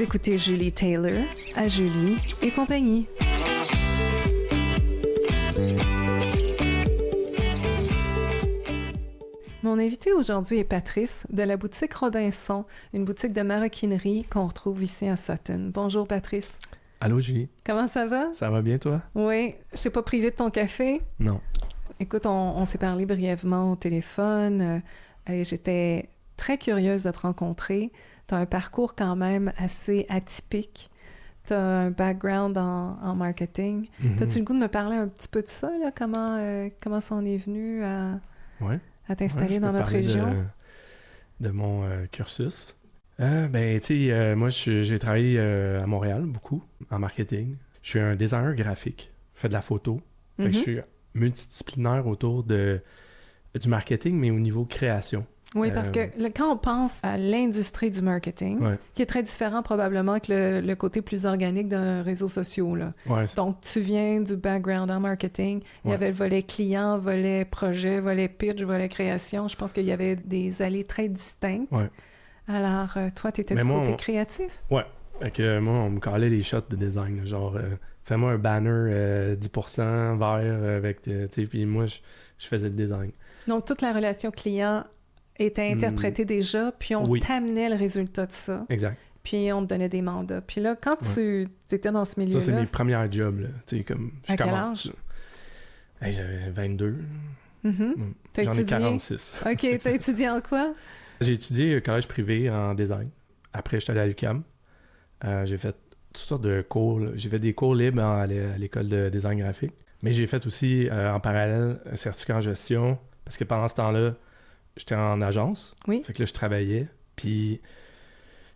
Vous écoutez Julie Taylor à Julie et compagnie. Mon invité aujourd'hui est Patrice de la boutique Robinson, une boutique de maroquinerie qu'on retrouve ici à Sutton. Bonjour Patrice. Allô Julie. Comment ça va? Ça va bien toi? Oui. Je t'ai pas privé de ton café? Non. Écoute, on s'est parlé brièvement au téléphone. J'étais très curieuse de te rencontrer. Tu as un parcours quand même assez atypique. Tu as un background en marketing. Mm-hmm. As-tu le goût de me parler un petit peu de ça, là? Comment ça en est venu à t'installer dans notre région? De mon cursus. Moi, j'ai travaillé à Montréal beaucoup en marketing. Je suis un designer graphique. Je fais de la photo. Fait que je suis multidisciplinaire autour du marketing, mais au niveau création. Oui, parce que quand on pense à l'industrie du marketing, qui est très différent probablement que le côté plus organique d'un réseau social, là. Ouais. Donc, tu viens du background en marketing. Il y avait le volet client, volet projet, volet pitch, volet création. Je pense qu'il y avait des allées très distinctes. Ouais. Alors, toi, tu étais du côté créatif? Ouais. Fait que moi, on me collait les shots de design. Là, genre, fais-moi un banner 10% vert avec... tu sais, puis moi, je faisais le design. Donc, toute la relation client était interprétée déjà, puis on t'amenait le résultat de ça. Exact. Puis on te donnait des mandats. Puis là, quand tu étais dans ce milieu-là... Ça, c'est mes premiers jobs, là. Tu sais, comme... À quel âge? J'avais 22. J'en ai 46. OK. T'as étudié en quoi? J'ai étudié au collège privé en design. Après, j'étais allé à l'UQAM. J'ai fait toutes sortes de cours. Là. J'ai fait des cours libres à l'école de design graphique. Mais j'ai fait aussi, en parallèle, un certificat en gestion. Parce que pendant ce temps-là, j'étais en agence. Oui. Fait que là, je travaillais. Puis,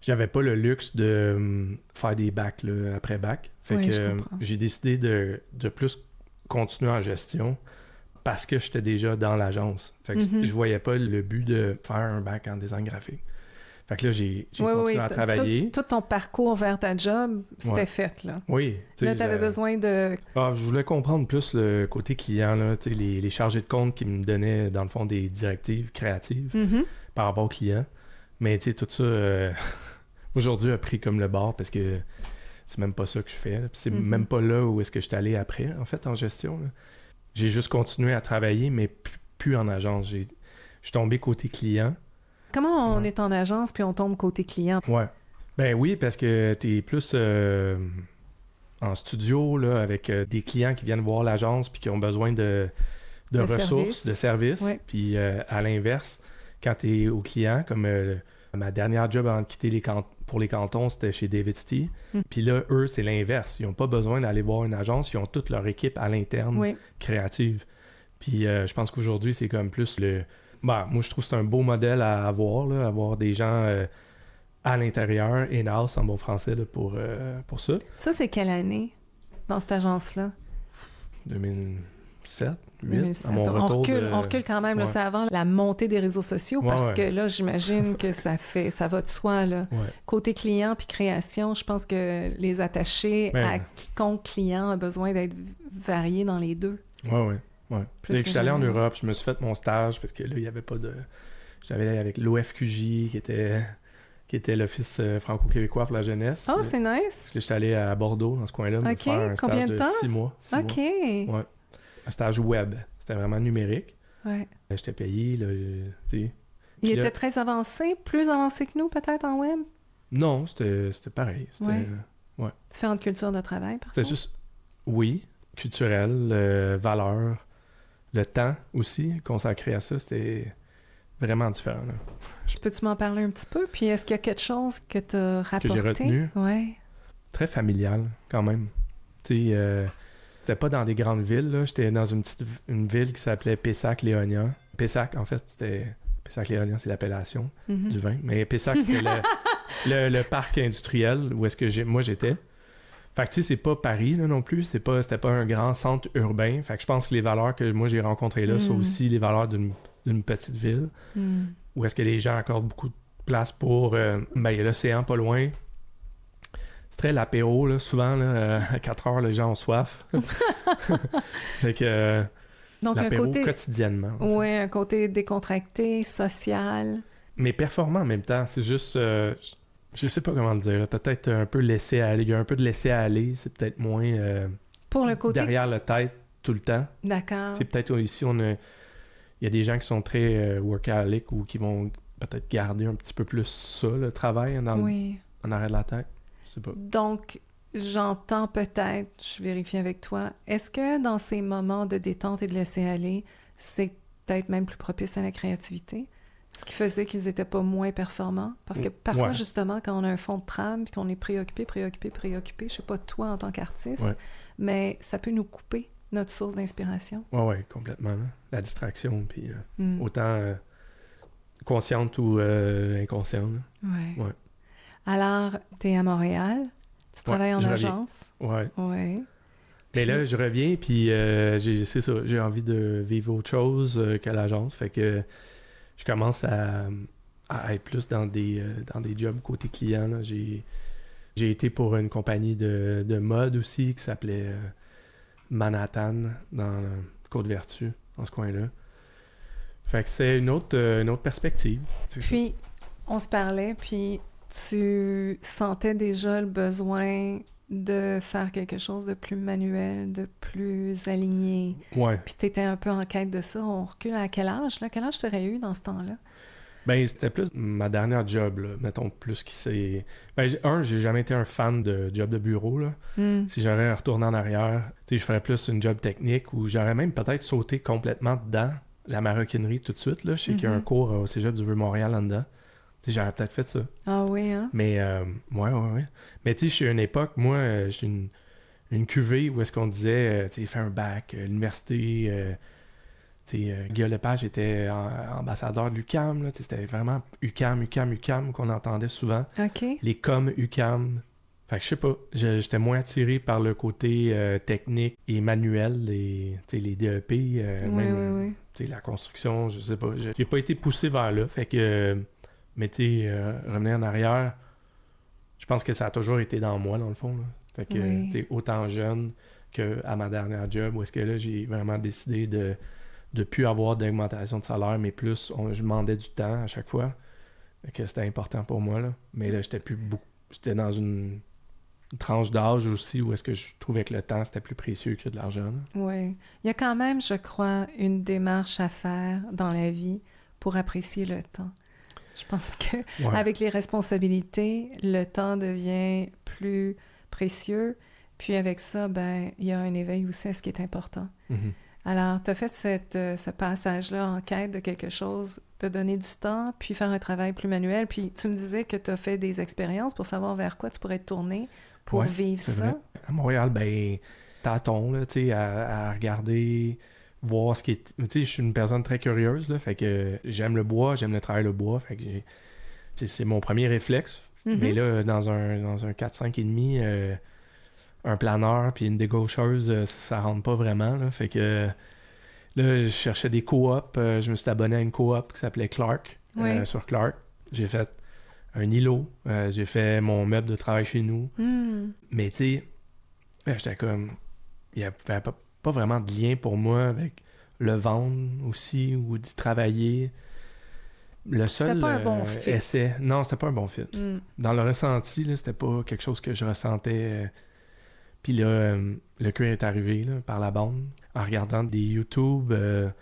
j'avais pas le luxe de faire des bacs là, après bac. Fait que j'ai décidé de plus continuer en gestion parce que j'étais déjà dans l'agence. Fait que je voyais pas le but de faire un bac en design graphique. Fait que là, j'ai continué à travailler. Tout ton parcours vers ta job, c'était fait, là. Oui. Là, t'avais besoin de... je voulais comprendre plus le côté client, là, les chargés de compte qui me donnaient, dans le fond, des directives créatives par rapport aux clients. Mais, tu sais, tout ça, aujourd'hui, a pris comme le bord parce que c'est même pas ça que je fais. Là. Puis c'est même pas là où est-ce que je suis allé après, en fait, en gestion. Là. J'ai juste continué à travailler, mais plus en agence. Je suis tombé côté client. Comment on est en agence puis on tombe côté client? Ouais. Ben oui, parce que t'es plus en studio là, avec des clients qui viennent voir l'agence puis qui ont besoin de ressources, de services. Ouais. Puis à l'inverse, quand t'es au client, comme ma dernière job avant de quitter pour les cantons, c'était chez David Stee. Puis là, eux, c'est l'inverse. Ils n'ont pas besoin d'aller voir une agence. Ils ont toute leur équipe à l'interne créative. Puis je pense qu'aujourd'hui, c'est comme plus le... moi, je trouve que c'est un beau modèle à avoir, là, avoir des gens à l'intérieur, in-house, en bon français, là, pour ça. Ça, c'est quelle année, dans cette agence-là? 2007, 2007. On recule quand même, là, c'est avant la montée des réseaux sociaux, parce que là, j'imagine que ça va de soi, là. Ouais. Côté client puis création, je pense que les attachés à quiconque client a besoin d'être variés dans les deux. Ouais. Puis que je suis allé en Europe, je me suis fait mon stage parce que là, il n'y avait pas de... J'avais avec l'OFQJ qui était l'Office franco-québécois pour la jeunesse. Oh, c'est nice! Je suis allé à Bordeaux, dans ce coin-là, me faire un stage de 6 mois. 6 mois. Ouais. Un stage web. C'était vraiment numérique. Ouais. J'étais payé, là, tu sais. Il était très avancé, plus avancé que nous, peut-être, en web? Non, c'était pareil. C'était, Différentes cultures de travail, par contre? C'était juste, culturel, valeur. Le temps aussi consacré à ça, c'était vraiment différent. Là. Peux-tu m'en parler un petit peu? Puis est-ce qu'il y a quelque chose que tu as rapporté? Que j'ai retenu? Oui. Très familial, quand même. Tu sais, c'était pas dans des grandes villes. Là. J'étais dans une ville qui s'appelait Pessac-Léognan. Pessac, en fait, c'était... Pessac-Léognan, c'est l'appellation du vin. Mais Pessac, c'était le parc industriel où est-ce que moi j'étais. Fait que tu sais, c'est pas Paris là, non plus, c'était pas un grand centre urbain. Fait que je pense que les valeurs que moi j'ai rencontrées là sont aussi les valeurs d'une petite ville. Où est-ce que les gens accordent beaucoup de place pour... il y a l'océan pas loin. C'est très l'apéro, là, souvent, là, à 4 heures, les gens ont soif. Fait que... Donc l'apéro un côté... quotidiennement. Oui, un côté décontracté, social. Mais performant en même temps. C'est juste... Je sais pas comment le dire. Là. Peut-être un peu laisser aller. Il y a un peu de laisser aller. C'est peut-être moins pour le côté... derrière la tête tout le temps. D'accord. C'est peut-être ici, il y a des gens qui sont très workaholic ou qui vont peut-être garder un petit peu plus ça, le travail en arrière de la tête. Je sais pas. Donc, j'entends peut-être, je vérifie avec toi, est-ce que dans ces moments de détente et de laisser aller, c'est peut-être même plus propice à la créativité? Ce qui faisait qu'ils étaient pas moins performants? Parce que parfois, justement, quand on a un fond de trame puis qu'on est préoccupé, je sais pas toi en tant qu'artiste, mais ça peut nous couper notre source d'inspiration. Oui, complètement. Là. La distraction, puis autant consciente ou inconsciente. Oui. Ouais. Alors, tu es à Montréal, tu travailles en agence. Oui. Ouais. Mais là, je reviens, puis c'est ça, j'ai envie de vivre autre chose que l'agence, fait que je commence à être plus dans des jobs côté client. Là. J'ai été pour une compagnie de mode aussi qui s'appelait Manhattan, dans Côte-Vertu, dans ce coin-là. Fait que c'est une autre perspective. Puis, on se parlait, puis tu sentais déjà le besoin de faire quelque chose de plus manuel, de plus aligné. Ouais. Puis tu étais un peu en quête de ça. On recule à quel âge, là? Quel âge t'aurais eu dans ce temps-là? Ben, c'était plus ma dernière job, là. Mettons, plus qui c'est... Ben, j'ai jamais été un fan de job de bureau, là. Si j'aurais retourné en arrière, tu sais, je ferais plus une job technique ou j'aurais même peut-être sauté complètement dedans la maroquinerie tout de suite, là. Je sais qu'il y a un cours au Cégep du Vieux-Montréal là-dedans. Tu sais, j'aurais peut-être fait ça. Ah oui, hein? Mais, ouais. Mais tu sais, je suis à une époque, moi, j'ai une cuvée où est-ce qu'on disait, tu sais, fais un bac, l'université... Guillaume Lepage était ambassadeur de l'UQAM. Là, c'était vraiment UQAM qu'on entendait souvent. Okay. Les coms UQAM. Fait que je sais pas, j'étais moins attiré par le côté technique et manuel, les DEP, oui. La construction, je sais pas. J'ai pas été poussé vers là. Fait que, mais revenir en arrière, je pense que ça a toujours été dans moi, dans le fond. Là. Fait que, autant jeune qu'à ma dernière job, où est-ce que là, j'ai vraiment décidé de plus avoir d'augmentation de salaire, mais plus, je demandais du temps à chaque fois. Que c'était important pour moi, là. Mais là, j'étais dans une tranche d'âge aussi où est-ce que je trouvais que le temps, c'était plus précieux que de l'argent. Oui. Il y a quand même, je crois, une démarche à faire dans la vie pour apprécier le temps. Je pense que avec les responsabilités, le temps devient plus précieux. Puis avec ça, ben, il y a un éveil aussi à ce qui est important. Mm-hmm. Alors, tu as fait ce passage-là en quête de quelque chose, te donner du temps, puis faire un travail plus manuel. Puis tu me disais que tu as fait des expériences pour savoir vers quoi tu pourrais te tourner pour vivre ça. Vrai. À Montréal, ben, tâton, là, tu sais, à regarder, voir ce qui est... Tu sais, je suis une personne très curieuse, là, fait que j'aime le bois, j'aime le travail le bois, fait que c'est mon premier réflexe. Mm-hmm. Mais là, dans un 4-5,5... un planeur puis une dégaucheuse, ça rentre pas vraiment. Là. Fait que là, je cherchais des coops. Je me suis abonné à une coop qui s'appelait Clark, sur Clark. J'ai fait un îlot. J'ai fait mon meuble de travail chez nous. Mm. Mais tu sais, j'étais comme... Il n'y avait pas vraiment de lien pour moi avec le vendre aussi ou d'y travailler. Le seul c'était pas un bon fit. essai... Non, c'était pas un bon fit. Mm. Dans le ressenti, là, c'était pas quelque chose que je ressentais... Puis là, le cuir est arrivé là, par la bande en regardant des YouTube. Là,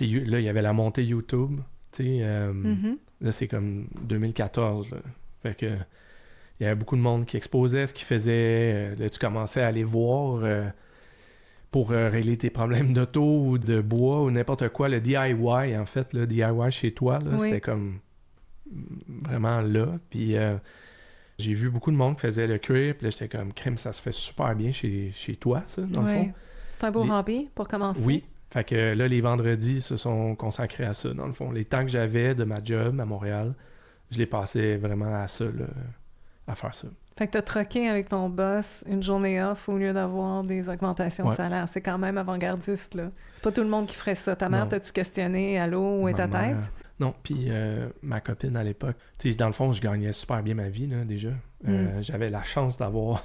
il y avait la montée YouTube. Là, c'est comme 2014. Là. Fait que il y avait beaucoup de monde qui exposait ce qu'ils faisaient. Là, tu commençais à aller voir pour régler tes problèmes d'auto ou de bois ou n'importe quoi. Le DIY, en fait, le DIY chez toi, là, c'était comme vraiment là. Puis... j'ai vu beaucoup de monde qui faisait le cuir, puis là, j'étais comme, crème, ça se fait super bien chez toi, ça, dans le fond. C'est un beau hobby pour commencer. Oui. Fait que là, les vendredis se sont consacrés à ça, dans le fond. Les temps que j'avais de ma job à Montréal, je les passais vraiment à ça, là, à faire ça. Fait que t'as troqué avec ton boss une journée off au lieu d'avoir des augmentations de salaire. C'est quand même avant-gardiste, là. C'est pas tout le monde qui ferait ça. Ta mère, t'as-tu questionné, allô, où est ta tête? Non, puis ma copine à l'époque, tu sais, dans le fond, je gagnais super bien ma vie, là, déjà. J'avais la chance d'avoir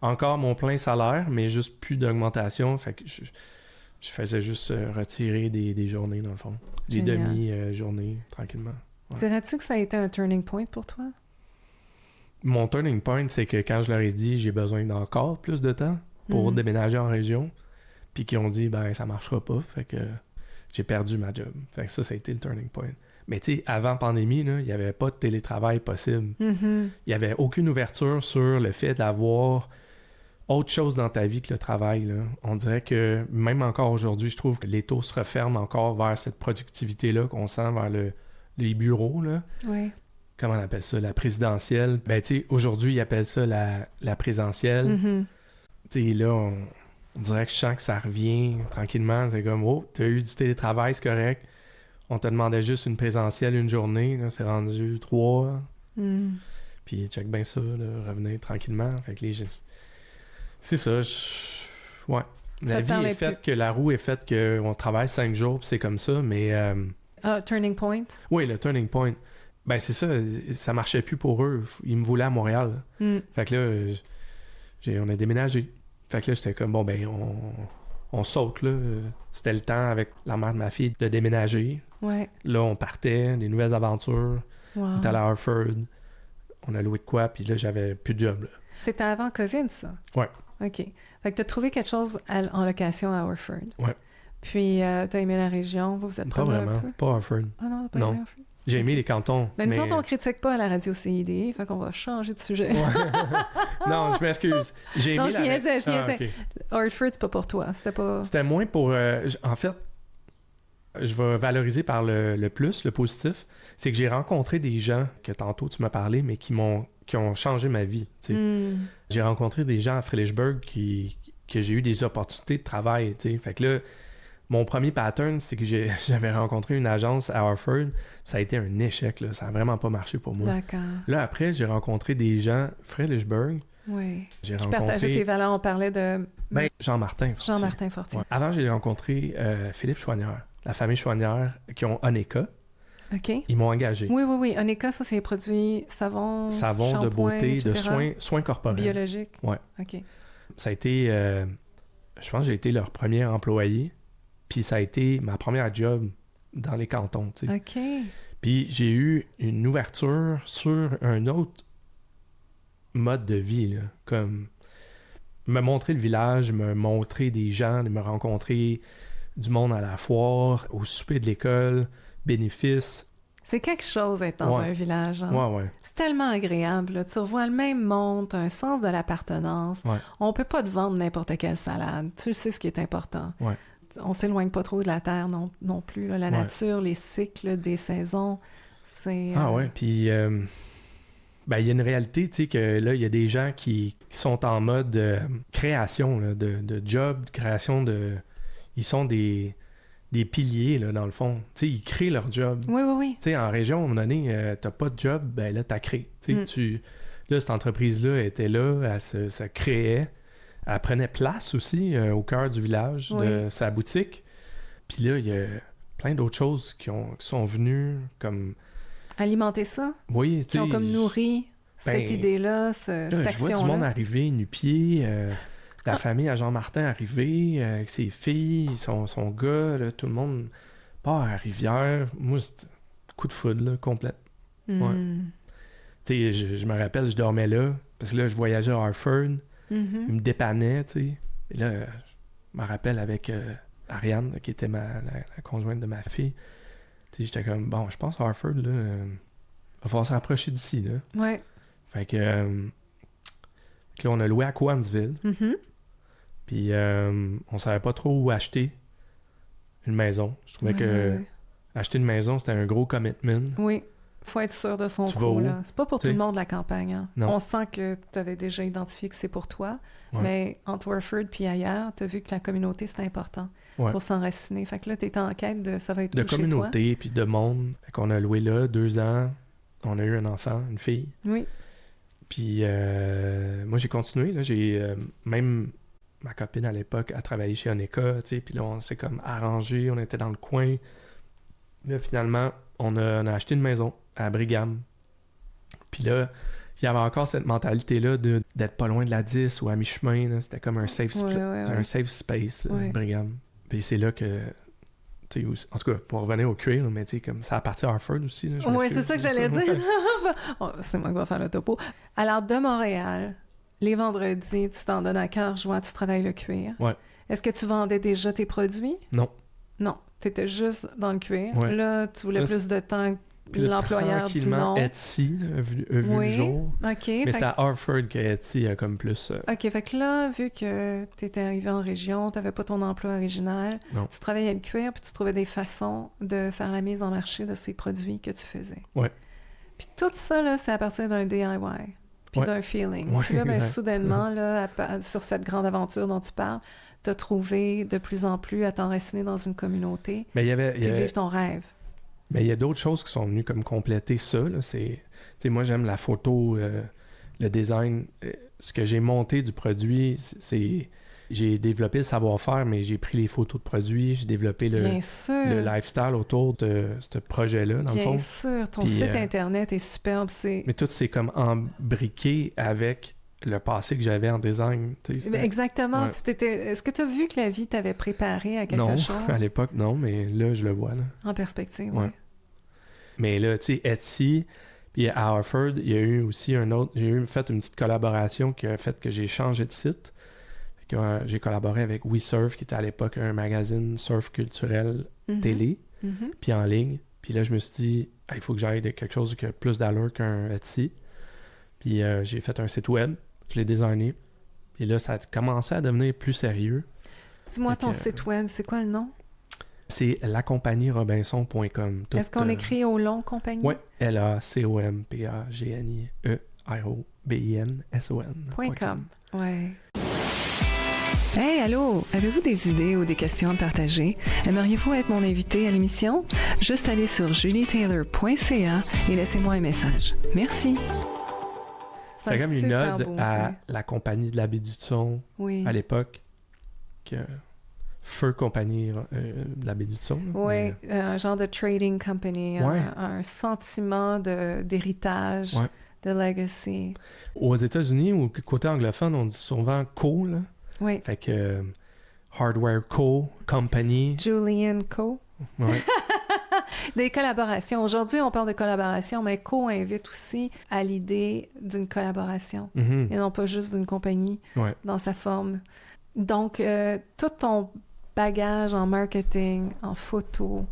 encore mon plein salaire, mais juste plus d'augmentation. Fait que je faisais juste retirer des journées, dans le fond. Des demi-journées, tranquillement. Ouais. Dirais-tu que ça a été un turning point pour toi? mon turning point, c'est que quand je leur ai dit j'ai besoin d'encore plus de temps pour déménager en région, puis qu'ils ont dit ben ça marchera pas, fait que j'ai perdu ma job. Fait que ça a été le turning point. Mais tu sais, avant pandémie, il n'y avait pas de télétravail possible. Il n'y avait aucune ouverture sur le fait d'avoir autre chose dans ta vie que le travail. Là. On dirait que même encore aujourd'hui, je trouve que les taux se referment encore vers cette productivité-là qu'on sent vers les bureaux. Là. Oui. Comment on appelle ça? La présidentielle. Ben tu sais, aujourd'hui, ils appellent ça la présentielle. Tu sais, là, on dirait que je sens que ça revient tranquillement. C'est comme, oh, tu as eu du télétravail, c'est correct. On te demandait juste une présentielle une journée, là, c'est rendu 3. Puis check bien ça, là, revenez tranquillement. Fait que c'est ça, ouais. La vie est faite que la roue est faite qu'on travaille 5 jours, puis c'est comme ça, mais... turning point? Oui, le turning point. Ben c'est ça marchait plus pour eux. Ils me voulaient à Montréal. Fait que là, on a déménagé. Fait que là, j'étais comme, bon, ben, on saute, là. C'était le temps avec la mère de ma fille de déménager. Ouais. Là, on partait, des nouvelles aventures. Wow. On était allé à Harford. On a loué de quoi, puis là, j'avais plus de job, là. C'était avant COVID, ça? Ouais. OK. Fait que t'as trouvé quelque chose en location à Harford. Ouais. Puis, t'as aimé la région? Vous êtes pas vraiment. Pas Harford. Ah non, pas aimé Harford. J'ai aimé les cantons. Ben, nous autres, on critique pas à la radio CID, fait qu'on va changer de sujet. Ouais. Non, je m'excuse. J'ai aimé je niaisais. Okay. Harford, c'est pas pour toi. C'était moins pour... en fait, je vais valoriser par le plus, le positif. C'est que j'ai rencontré des gens, que tantôt tu m'as parlé, mais qui ont changé ma vie. J'ai rencontré des gens à Frelichburg que j'ai eu des opportunités de travail. T'sais. Fait que là, mon premier pattern, c'est que j'avais rencontré une agence à Harford. Ça a été un échec. Là. Ça n'a vraiment pas marché pour moi. D'accord. Là, après, j'ai rencontré des gens Frelichburg. Oui. J'ai rencontré... partageais tes valeurs. On parlait de... Jean-Martin Fortier. Ouais. Avant, j'ai rencontré Philippe Chouanière, la famille Chouanière, qui ont Honeka. OK. Ils m'ont engagé. Oui. Honeka, ça, c'est les produits savon de beauté, etc. de soins corporels. Biologiques. Oui. OK. Ça a été... je pense que j'ai été leur premier employé. Puis ça a été ma première job dans les cantons, tu sais. OK. Puis j'ai eu une ouverture sur un autre mode de vie, là. Comme me montrer le village, me montrer des gens, me rencontrer du monde à la foire, au souper de l'école, bénéfices. C'est quelque chose d'être dans un village. Hein? Ouais. C'est tellement agréable. Là. Tu revois le même monde, tu as un sens de l'appartenance. Ouais. On peut pas te vendre n'importe quelle salade. Tu sais ce qui est important. Ouais. On s'éloigne pas trop de la terre non plus. Là. La nature, les cycles des saisons, c'est... Ah ouais, puis il y a une réalité, tu sais, que là, il y a des gens qui sont en mode création, là, de job, création de... Ils sont des piliers, là, dans le fond. Tu sais, ils créent leur job. Oui. Tu sais, en région, à un moment donné, t'as pas de job, ben là, t'as créé. Tu sais, là, cette entreprise-là était là, elle se créait. Elle prenait place aussi au cœur du village, de sa boutique. Puis là, il y a plein d'autres choses qui sont venues comme... Alimenter ça? Oui, tu sais... Qui ont comme nourri cette idée-là, cette action-là. Je vois du monde arriver nu-pied, la famille à Jean-Martin arriver, avec ses filles, son gars, là, tout le monde part à la rivière. Moi, c'est coup de foudre, là, complète. Ouais. Tu sais, je me rappelle, je dormais là, parce que là, je voyageais à Harford. Il me dépannait, tu sais. Et là, je me rappelle avec Ariane, là, qui était la conjointe de ma fille. Tu sais, j'étais comme, bon, je pense à Harford, là, va falloir se rapprocher d'ici, là. Ouais. Fait que là, on a loué à Cowansville. Puis, on savait pas trop où acheter une maison. Je trouvais que acheter une maison, c'était un gros commitment. Oui. Faut être sûr de son coup, là. C'est pas pour tout le monde, la campagne. Hein? On sent que tu avais déjà identifié que c'est pour toi, mais entre Harford puis ailleurs, tu as vu que la communauté, c'est important pour s'enraciner. Fait que là, tu es en quête de ça va être de où communauté, chez toi? Puis de monde. Fait qu'on a loué là 2 ans. On a eu un enfant, une fille. Oui. Puis moi, j'ai continué. Là, même ma copine à l'époque a travaillé chez Honeka, tu sais, puis là, on s'est comme arrangé, on était dans le coin. Là, finalement, on a acheté une maison à Brigham. Puis là, il y avait encore cette mentalité-là d'être pas loin de la 10 ou à mi-chemin. Là. C'était comme un safe space, Brigham. Puis c'est là que en tout cas, pour revenir au cuir, mais comme ça appartient à Harford aussi. Oui, c'est ça que j'allais dire. C'est moi qui vais faire le topo. Alors, de Montréal, les vendredis, tu t'en donnes à cœur joie, tu travailles le cuir. Ouais. Est-ce que tu vendais déjà tes produits? Non. Non, tu étais juste dans le cuir. Ouais. Là, tu voulais plus de temps. Puis l'employeur dit non. Etsy a vu le jour. OK. Mais c'est à Harford que Etsy a comme plus... OK, fait que là, vu que tu étais arrivé en région, tu n'avais pas ton emploi original, tu travaillais le cuir, puis tu trouvais des façons de faire la mise en marché de ces produits que tu faisais. Ouais. Puis tout ça, là, c'est à partir d'un DIY, puis d'un feeling. Ouais, puis là, ben, soudainement, là, sur cette grande aventure dont tu parles, tu as trouvé de plus en plus à t'enraciner dans une communauté, puis vivre ton rêve. Mais il y a d'autres choses qui sont venues comme compléter ça. Là. Moi, j'aime la photo, le design. Ce que j'ai monté du produit, c'est... J'ai développé le savoir-faire, mais j'ai pris les photos de produits, j'ai développé le lifestyle autour de ce projet-là, dans le fond. Bien sûr, ton site Internet est superbe. Mais tout, c'est comme embriqué avec le passé que j'avais en design. Exactement. Ouais. Est-ce que tu as vu que la vie t'avait préparé à quelque chose? Non, à l'époque, non, mais là, je le vois. Là. En perspective, oui. Mais là, tu sais, Etsy, puis à Harford, il y a eu aussi j'ai fait une petite collaboration qui a fait que j'ai changé de site. J'ai collaboré avec WeSurf, qui était à l'époque un magazine surf culturel télé, puis en ligne. Puis là, je me suis dit, il faut que j'aille de quelque chose qui a plus d'allure qu'un Etsy. Puis j'ai fait un site web, je l'ai designé. Puis là, ça a commencé à devenir plus sérieux. Dis-moi ton site web, c'est quoi le nom? C'est lacompagnie-robinson.com. Est-ce qu'on écrit au long compagnie? Oui, LACOMPAGNIEROBINSON.com. Oui. Hey, allô! Avez-vous des idées ou des questions à partager? Aimeriez-vous être mon invité à l'émission? Juste allez sur julietaylor.ca et laissez-moi un message. Merci! C'est comme une ode à la compagnie de la baie du Son à l'époque. Feu compagnie de la baie du Son. Oui, un genre de trading company, un sentiment d'héritage, de legacy. Aux États-Unis, ou côté anglophone, on dit souvent Co. Là. Oui. Fait que Hardware Co. Company. Julian Co. Oui. Des collaborations. Aujourd'hui, on parle de collaboration, mais Co invite aussi à l'idée d'une collaboration et non pas juste d'une compagnie dans sa forme. Donc, tout ton bagage en marketing, en photo,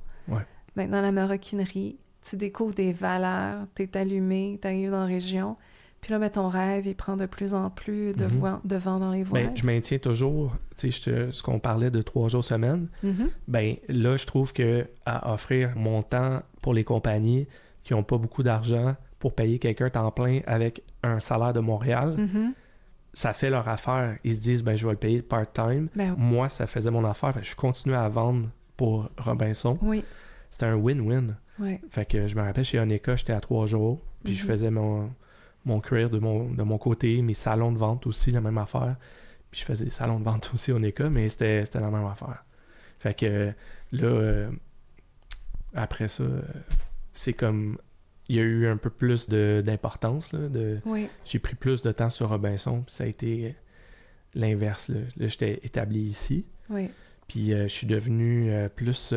maintenant la maroquinerie, tu découvres des valeurs, t'es allumé, t'arrives dans la région, puis là, ton rêve, il prend de plus en plus de vent dans les voiles. Je maintiens toujours, tu sais, ce qu'on parlait de 3 jours semaine, là, je trouve que à offrir mon temps pour les compagnies qui n'ont pas beaucoup d'argent pour payer quelqu'un temps plein avec un salaire de Montréal, ça fait leur affaire. Ils se disent, je vais le payer part-time. Moi, ça faisait mon affaire. Je continuais à vendre pour Robinson. Oui. C'était un win-win. Oui. Fait que je me rappelle, chez Oneka, j'étais à 3 jours, puis je faisais mon cuir de mon côté, mes salons de vente aussi, la même affaire. Puis je faisais des salons de vente aussi au NECA, mais c'était la même affaire. Fait que là, après ça, c'est comme... Il y a eu un peu plus d'importance. Là, J'ai pris plus de temps sur Robinson, puis ça a été l'inverse. Là, j'étais établi ici. Oui. Puis je suis devenu plus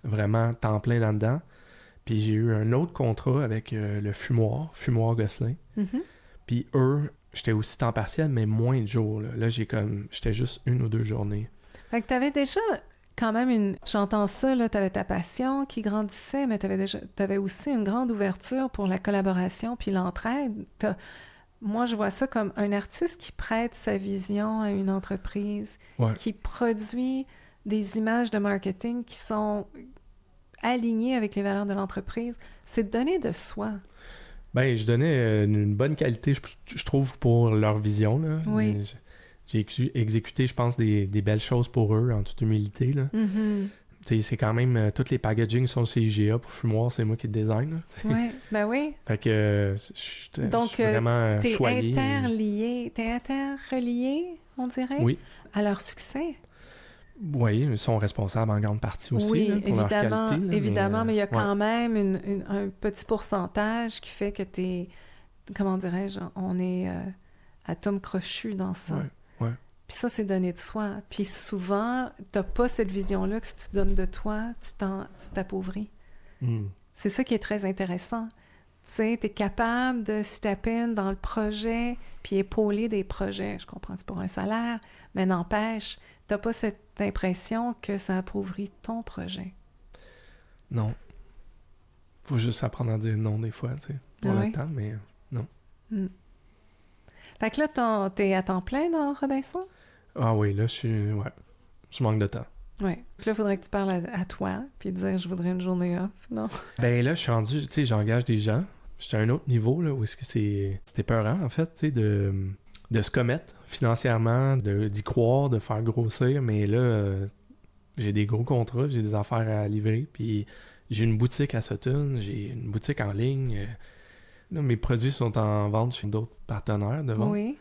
vraiment temps plein là-dedans. Puis j'ai eu un autre contrat avec le Fumoir Gosselin. Puis eux, j'étais aussi temps partiel, mais moins de jours. Là j'étais juste 1 ou 2 journées. Fait que t'avais déjà quand même j'entends ça, là, t'avais ta passion qui grandissait, mais t'avais aussi une grande ouverture pour la collaboration puis l'entraide. Moi, je vois ça comme un artiste qui prête sa vision à une entreprise, qui produit des images de marketing qui sont alignées avec les valeurs de l'entreprise. C'est donner de soi. Je donnais une bonne qualité, je trouve, pour leur vision. Là. Oui. J'ai exécuté, je pense, des belles choses pour eux, en toute humilité. Là. C'est quand même... tous les packaging sont chez IGA pour Fumoir, c'est moi qui le design. Oui, oui. Fait que je suis vraiment choyé. T'es interrelié, on dirait, à leur succès. Oui, ils sont responsables en grande partie aussi là, pour leur qualité. Évidemment, mais il y a quand même un petit pourcentage qui fait que t'es... Comment dirais-je? On est atome crochu dans ça. Oui. Puis ça, c'est donner de soi. Puis souvent, t'as pas cette vision-là que si tu donnes de toi, tu t'appauvris. C'est ça qui est très intéressant. Tu sais, t'es capable de step in dans le projet puis épauler des projets. Je comprends que c'est pour un salaire, mais n'empêche, t'as pas cette impression que ça appauvrit ton projet. Non. Faut juste apprendre à dire non des fois, tu sais. Pour le temps, mais non. Fait que là, t'es à temps plein dans Robinson? Ah oui, là, je manque de temps. Oui. Là, il faudrait que tu parles à toi, puis dire « je voudrais une journée off », non? Ben là, je suis rendu, tu sais, j'engage des gens. Je suis à un autre niveau, là, où est-ce que c'est épeurant, en fait, tu sais, de se commettre financièrement, d'y croire, de faire grossir, mais là, j'ai des gros contrats, j'ai des affaires à livrer, puis j'ai une boutique à Sutton, j'ai une boutique en ligne. Là, mes produits sont en vente chez d'autres partenaires de vente. Oui.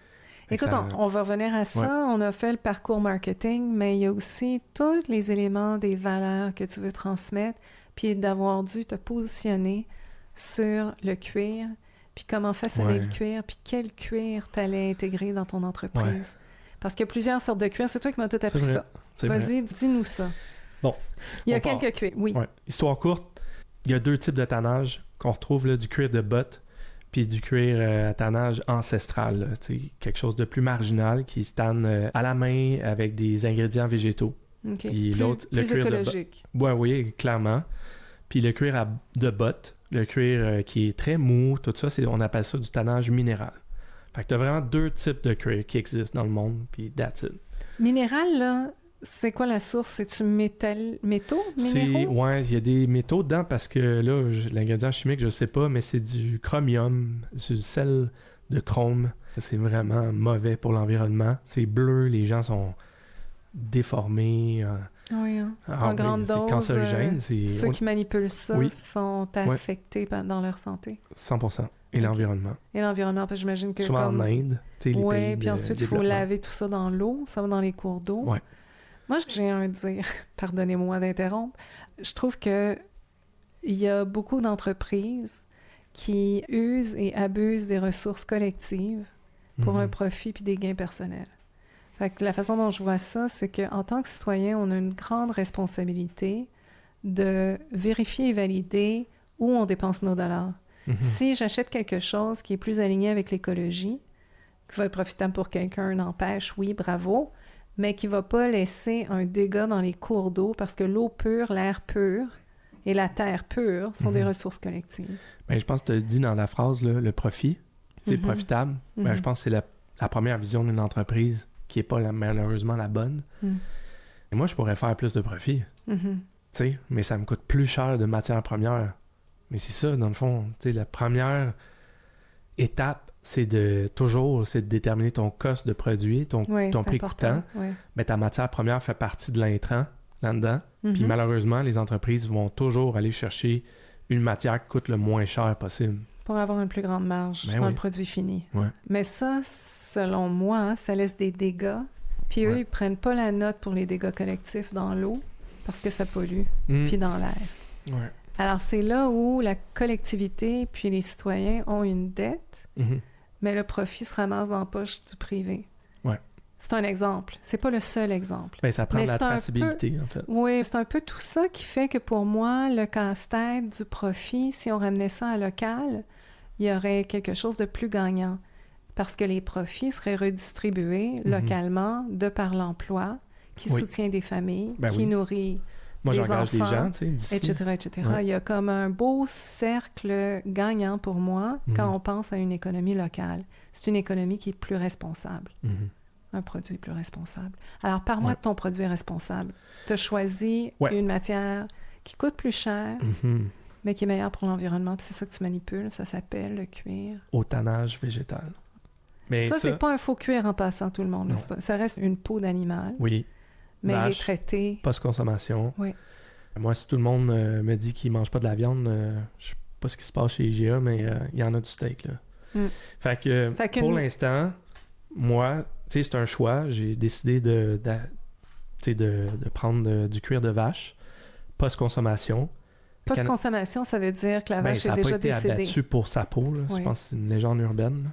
Écoute, on va revenir à ça. Ouais. On a fait le parcours marketing, mais il y a aussi tous les éléments des valeurs que tu veux transmettre, puis d'avoir dû te positionner sur le cuir, puis comment façonner le cuir, puis quel cuir tu allais intégrer dans ton entreprise. Ouais. Parce qu'il y a plusieurs sortes de cuir. C'est toi qui m'as tout appris ça. Vas-y, dis-nous ça. Bon. Il y a quelques cuirs, oui. Ouais. Histoire courte, il y a 2 types de tannage qu'on retrouve, là, du cuir de botte puis du cuir à tannage ancestral, quelque chose de plus marginal qui se tanne à la main avec des ingrédients végétaux. Okay. Puis l'autre, le cuir écologique. Oui, clairement. Puis le cuir de botte, le cuir qui est très mou, tout ça, on appelle ça du tannage minéral. Fait que t'as vraiment 2 types de cuir qui existent dans le monde, puis that's it. Minéral, là, c'est quoi la source? C'est-tu métaux minéraux? Ouais, il y a des métaux dedans parce que là, l'ingrédient chimique, je sais pas, mais c'est du chromium, du sel de chrome. C'est vraiment mauvais pour l'environnement. C'est bleu, les gens sont déformés. Oui, en grande dose. C'est cancérigène. Ceux qui manipulent ça sont affectés dans leur santé. 100%. Et l'environnement. Et l'environnement, parce que j'imagine que souvent en Inde, tu sais, les pays puis ensuite, il faut laver tout ça dans l'eau. Ça va dans les cours d'eau. Ouais. Moi, j'ai un dire, pardonnez-moi d'interrompre, je trouve que il y a beaucoup d'entreprises qui usent et abusent des ressources collectives pour un profit puis des gains personnels. Fait que la façon dont je vois ça, c'est qu'en tant que citoyen, on a une grande responsabilité de vérifier et valider où on dépense nos dollars. Si j'achète quelque chose qui est plus aligné avec l'écologie, qui va être profitable pour quelqu'un, n'empêche, oui, bravo, mais qui ne va pas laisser un dégât dans les cours d'eau parce que l'eau pure, l'air pur et la terre pure sont des ressources collectives. Ben, je pense que tu as dit dans la phrase, là, le profit, c'est profitable. Ben, je pense que c'est la première vision d'une entreprise qui n'est pas malheureusement la bonne. Et moi, je pourrais faire plus de profit, mais ça me coûte plus cher de matières premières. Mais c'est ça, dans le fond, la première étape, c'est de déterminer ton cost de produit, ton prix coûtant. Ben, ta matière première fait partie de l'intrant là-dedans. Puis malheureusement, les entreprises vont toujours aller chercher une matière qui coûte le moins cher possible. Pour avoir une plus grande marge dans le produit fini. Ouais. Mais ça, selon moi, ça laisse des dégâts. Puis eux, ils prennent pas la note pour les dégâts collectifs dans l'eau parce que ça pollue, puis dans l'air. Ouais. Alors, c'est là où la collectivité puis les citoyens ont une dette, mais le profit se ramasse dans la poche du privé. Ouais. C'est un exemple. C'est pas le seul exemple. Ben, ça prend de la traçabilité, en fait. Oui, c'est un peu tout ça qui fait que pour moi, le casse-tête du profit, si on ramenait ça à local, il y aurait quelque chose de plus gagnant. Parce que les profits seraient redistribués localement de par l'emploi qui soutient des familles, qui nourrit moi, des j'engage enfants, des gens, tu sais, d'ici. etc. Ouais. Il y a comme un beau cercle gagnant pour moi quand on pense à une économie locale. C'est une économie qui est plus responsable. Un produit plus responsable. Alors, parle-moi de ton produit responsable. Tu as choisi une matière qui coûte plus cher, mais qui est meilleure pour l'environnement. Puis c'est ça que tu manipules. Ça s'appelle le cuir. Au tannage végétal. Mais ça, c'est pas un faux cuir en passant, tout le monde. Ça reste une peau d'animal. Oui. Mais il est traité. Post-consommation. Oui. Moi, si tout le monde me dit qu'il mange pas de la viande, je sais pas ce qui se passe chez IGA, mais il y en a du steak, là. Fait que pour l'instant, moi, tu sais, c'est un choix. J'ai décidé de prendre du cuir de vache, post-consommation. Post-consommation, ça veut dire que la vache est déjà décédée. Ça n'a pas été abattu pour sa peau, là. Je pense que c'est une légende urbaine.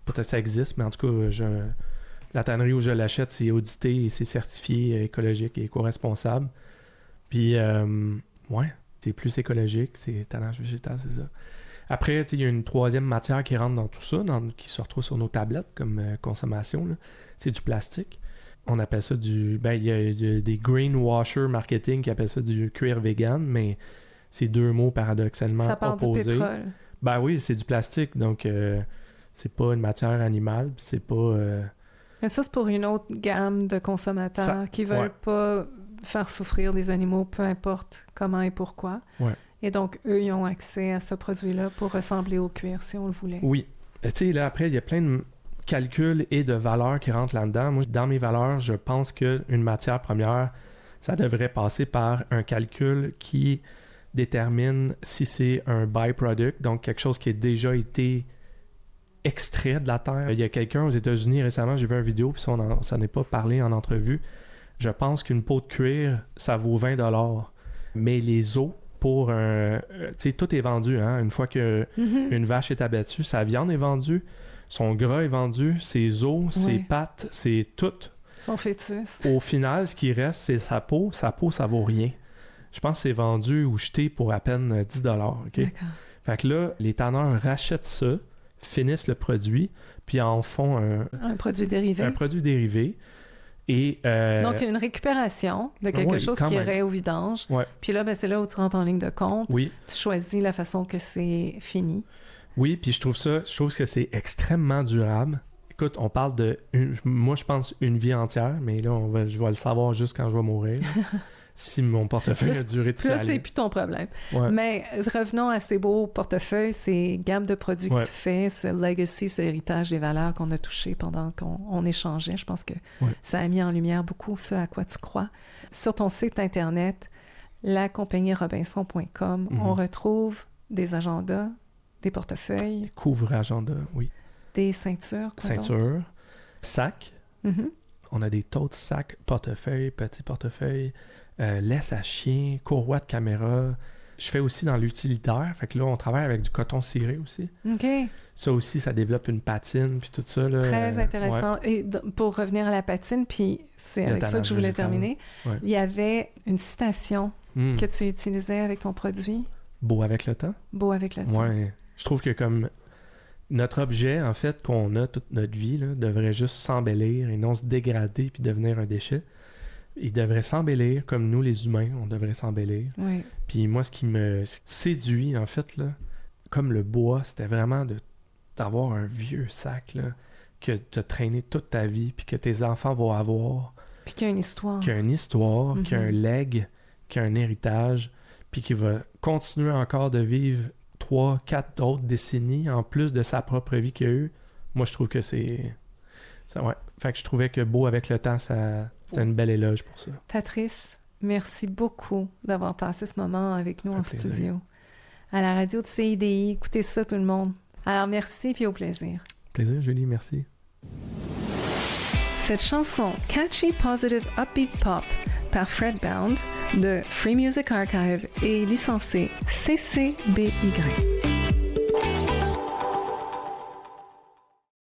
Peut-être que ça existe, mais en tout cas, La tannerie où je l'achète, c'est audité et c'est certifié écologique et éco-responsable. Puis, ouais, c'est plus écologique, c'est tannage végétal, c'est ça. Après, il y a une troisième matière qui rentre dans tout ça, qui se retrouve sur nos tablettes comme consommation, là. C'est du plastique. On appelle ça il y a des greenwasher marketing qui appellent ça du cuir vegan, mais c'est deux mots paradoxalement opposés. Ça part du pétrole. Ben oui, c'est du plastique, donc c'est pas une matière animale, puis c'est pas... Mais ça, c'est pour une autre gamme de consommateurs qui veulent pas faire souffrir des animaux, peu importe comment et pourquoi. Ouais. Et donc, eux, ils ont accès à ce produit-là pour ressembler au cuir, si on le voulait. Oui. Tu sais, là, après, il y a plein de calculs et de valeurs qui rentrent là-dedans. Moi, dans mes valeurs, je pense qu'une matière première, ça devrait passer par un calcul qui détermine si c'est un byproduct, donc quelque chose qui a déjà été extrait de la terre. Il y a quelqu'un aux États-Unis récemment, j'ai vu une vidéo, puis ça n'est pas parlé en entrevue. Je pense qu'une peau de cuir, ça vaut 20$. Mais les os, pour un... tu sais, tout est vendu, hein. Une fois qu'une vache est abattue, sa viande est vendue, son gras est vendu, ses os, ses pattes, c'est tout. Son fœtus. Au final, ce qui reste, c'est sa peau. Sa peau, ça vaut rien. Je pense que c'est vendu ou jeté pour à peine 10$. Okay? D'accord. Fait que là, les tanneurs rachètent ça, finissent le produit, puis en font un produit dérivé. Un produit dérivé. Et, donc, il y a une récupération de quelque chose qui irait au vidange. Ouais. Puis là, c'est là où tu rentres en ligne de compte. Oui. Tu choisis la façon que c'est fini. Oui, puis je trouve que c'est extrêmement durable. Écoute, on parle moi, je pense une vie entière, mais là, je vais le savoir juste quand je vais mourir. Si mon portefeuille a duré toute l'année. Là, c'est plus ton problème. Ouais. Mais revenons à ces beaux portefeuilles, ces gammes de produits que tu fais, ce legacy, ce héritage des valeurs qu'on a touchées pendant qu'on échangeait. Je pense que ça a mis en lumière beaucoup ce à quoi tu crois. Sur ton site Internet, lacompagnie-robinson.com, on retrouve des agendas, des portefeuilles. Des couvre-agendas, oui. Des ceintures. Ceintures, sacs. On a des totes sacs, portefeuilles, petits portefeuilles. Laisse à chien, courroie de caméra. Je fais aussi dans l'utilitaire. Fait que là, on travaille avec du coton ciré aussi. OK. Ça aussi, ça développe une patine, puis tout ça. Là, très intéressant. Et pour revenir à la patine, puis c'est avec ça que je voulais terminer, il y avait une citation que tu utilisais avec ton produit. Beau avec le temps. Beau avec le temps. Oui. Je trouve que comme notre objet, en fait, qu'on a toute notre vie, là, devrait juste s'embellir et non se dégrader puis devenir un déchet. Il devrait s'embellir comme nous, les humains, on devrait s'embellir. Oui. Puis moi, ce qui me séduit, en fait, là, comme le bois, c'était vraiment d'avoir un vieux sac là, que tu as traîné toute ta vie, puis que tes enfants vont avoir. Puis qu'il y a une histoire. Qu'il y a une histoire, qu'il y a un legs, qu'il y a un héritage, puis qui va continuer encore de vivre 3-4 autres décennies en plus de sa propre vie qu'il y a eu. Moi, je trouve que c'est... ouais. Fait que je trouvais que beau avec le temps, c'est une belle éloge pour ça. Patrice, merci beaucoup d'avoir passé ce moment avec nous en studio. À la radio de CIDI, écoutez ça tout le monde. Alors merci puis au plaisir. Plaisir, Julie, merci. Cette chanson Catchy Positive Upbeat Pop par Fred Bound de Free Music Archive est licenciée CC BY.